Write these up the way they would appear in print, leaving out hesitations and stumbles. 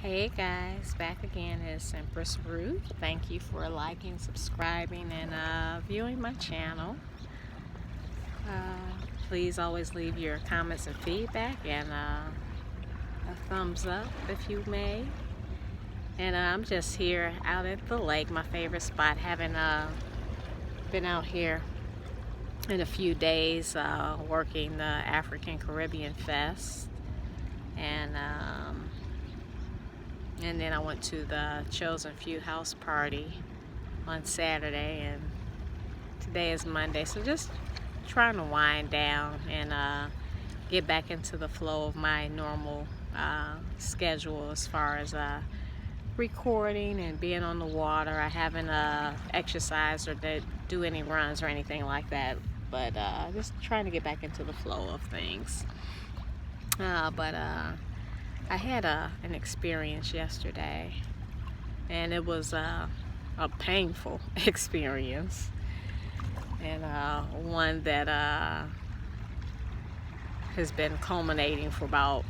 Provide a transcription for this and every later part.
Hey guys, back again is Empress Ruth. Thank you for liking, subscribing, and viewing my channel. Please always leave your comments and feedback and a thumbs up if you may. And I'm just here out at the lake, my favorite spot. Haven't been out here in a few days working the African Caribbean Fest. And then I went to the Chosen Few house party on Saturday, and today is Monday, so just trying to wind down and get back into the flow of my normal schedule as far as recording and being on the water. I haven't exercised or do any runs or anything like that, but just trying to get back into the flow of things. I had an experience yesterday, and it was a painful experience, and one that has been culminating for about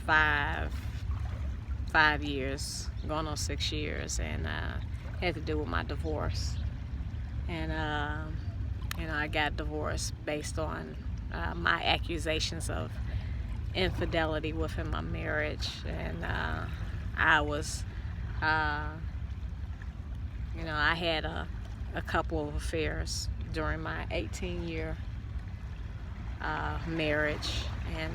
five years, going on 6 years, and had to do with my divorce. And I got divorced based on my accusations of infidelity within my marriage, and I was I had a couple of affairs during my 18-year marriage, and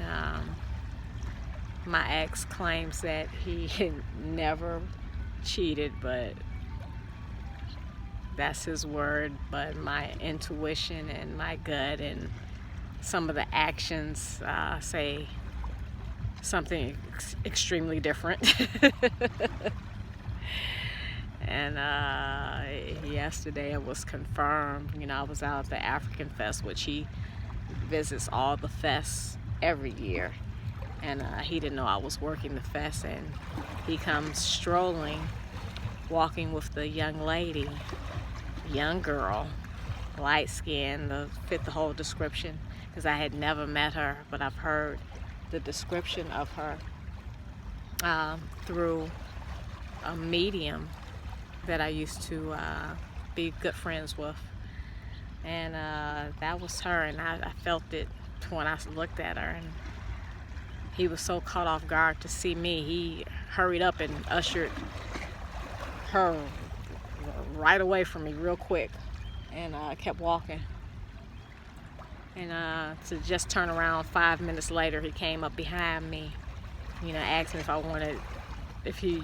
my ex claims that he never cheated, but that's his word. But my intuition and my gut and some of the actions say something extremely different. And yesterday it was confirmed. I was out at the African Fest, which he visits all the fests every year, and he didn't know I was working the fest, and he comes strolling, walking with the young lady, young girl, light skin, to fit the whole description, because I had never met her, but I've heard the description of her through a medium that I used to be good friends with, and that was her. And I felt it when I looked at her, and he was so caught off guard to see me. He hurried up and ushered her right away from me real quick, and kept walking. And to just turn around 5 minutes later, he came up behind me, asked me if he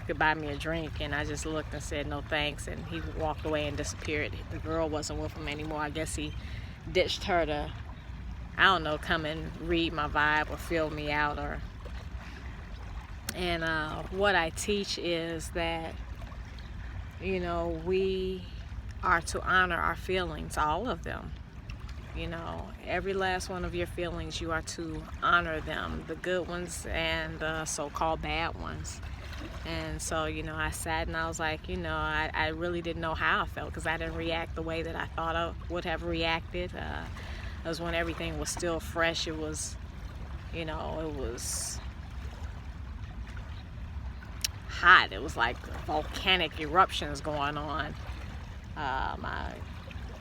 could buy me a drink, and I just looked and said no thanks, and he walked away and disappeared. The girl wasn't with him anymore. I guess he ditched her to, I don't know, come and read my vibe or fill me out. And what I teach is that we are to honor our feelings, all of them. Every last one of your feelings, you are to honor them, the good ones and the so-called bad ones. And so, I sat and I was like, I really didn't know how I felt, because I didn't react the way that I thought I would have reacted. It was when everything was still fresh. It was, it was hot. It was like volcanic eruptions going on. My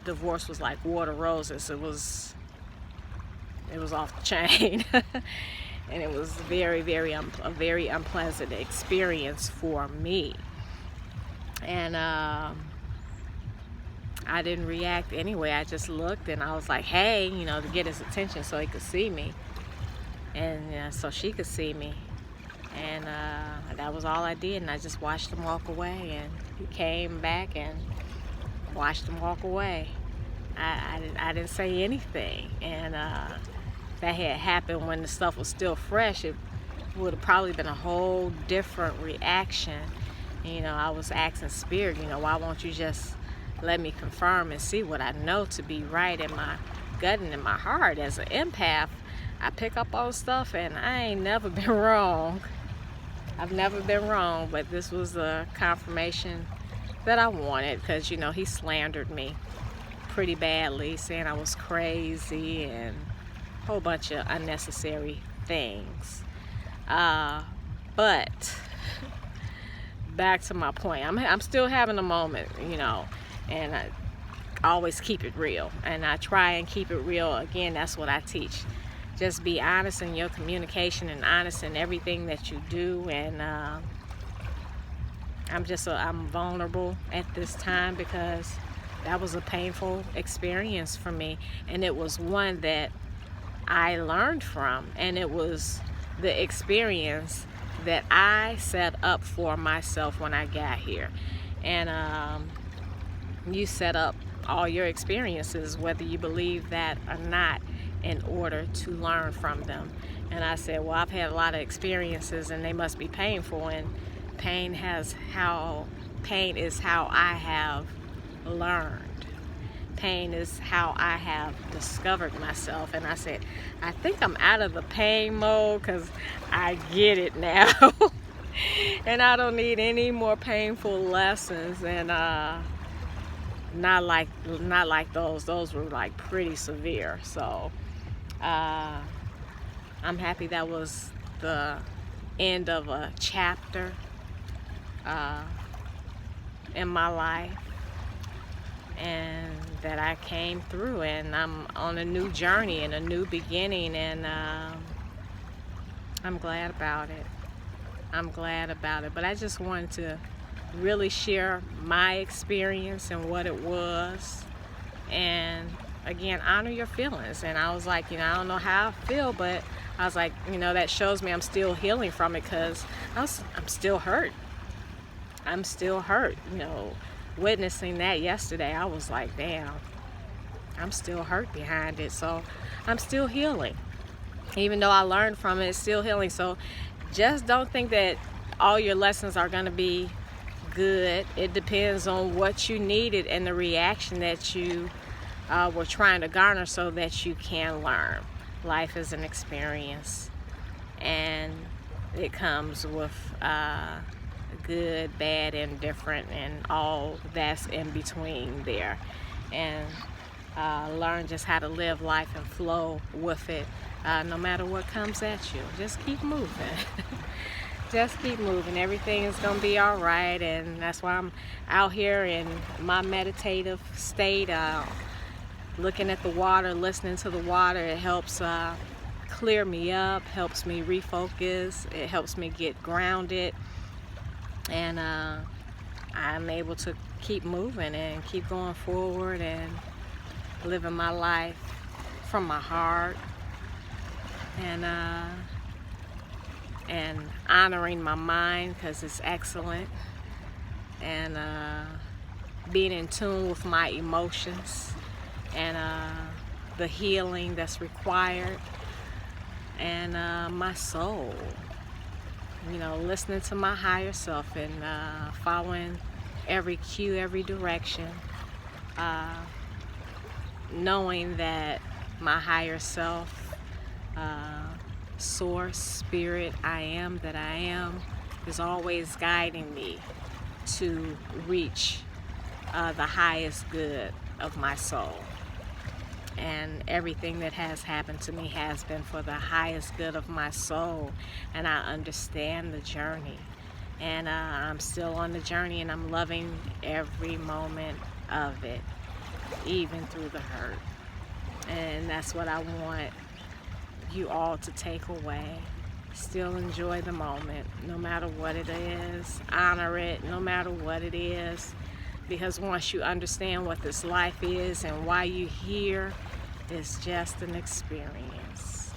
divorce was like water roses. It was off the chain. And it was a very unpleasant experience for me. And I didn't react anyway. I just looked and I was like, hey, to get his attention so he could see me, and so she could see me. And that was all I did, and I just watched him walk away, and he came back and watched him walk away. I didn't say anything, and that had happened when the stuff was still fresh. It would have probably been a whole different reaction. I was asking Spirit, why won't you just let me confirm and see what I know to be right in my gut and in my heart. As an empath, I pick up on stuff, and I ain't never been wrong. I've never been wrong, but this was a confirmation that I wanted, because he slandered me pretty badly, saying I was crazy and a whole bunch of unnecessary things. But back to my point. I'm still having a moment, you know, and I always keep it real. And I try and keep it real. Again, that's what I teach. Just be honest in your communication and honest in everything that you do. And I'm vulnerable at this time because that was a painful experience for me, and it was one that I learned from, and it was the experience that I set up for myself when I got here. And you set up all your experiences, whether you believe that or not, in order to learn from them. And I said, well, I've had a lot of experiences and they must be painful, and pain is how I have learned. Pain is how I have discovered myself. And I said, I think I'm out of the pain mode because I get it now. And I don't need any more painful lessons. And not like those were like pretty severe. So I'm happy that was the end of a chapter in my life, and that I came through, and I'm on a new journey and a new beginning, and I'm glad about it. But I just wanted to really share my experience and what it was, and again, honor your feelings. And I was like, I don't know how I feel, but I was like, that shows me I'm still healing from it, because I'm still hurt. Witnessing that yesterday, I was like, damn, I'm still hurt behind it. So I'm still healing. Even though I learned from it, it's still healing. So just don't think that all your lessons are going to be good. It depends on what you needed and the reaction that you were trying to garner so that you can learn. Life is an experience, and it comes with good, bad, indifferent, and all that's in between there. And learn just how to live life and flow with it, no matter what comes at you. Just keep moving. Just keep moving. Everything is going to be all right. And that's why I'm out here in my meditative state, looking at the water, listening to the water. It helps clear me up, helps me refocus, it helps me get grounded, and I'm able to keep moving and keep going forward and living my life from my heart, and honoring my mind, because it's excellent, and being in tune with my emotions, and the healing that's required, and my soul, listening to my higher self, and following every cue, every direction, knowing that my higher self, source, spirit, I am that I am, is always guiding me to reach the highest good of my soul. And everything that has happened to me has been for the highest good of my soul, and I understand the journey, and I'm still on the journey, and I'm loving every moment of it, even through the hurt. And that's what I want you all to take away. Still enjoy the moment, no matter what it is. Honor it, no matter what it is. Because once you understand what this life is and why you're here, it's just an experience.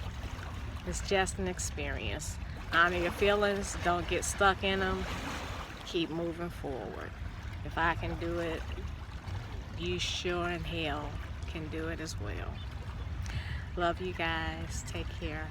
It's just an experience. Honor your feelings. Don't get stuck in them. Keep moving forward. If I can do it, you sure in hell can do it as well. Love you guys. Take care.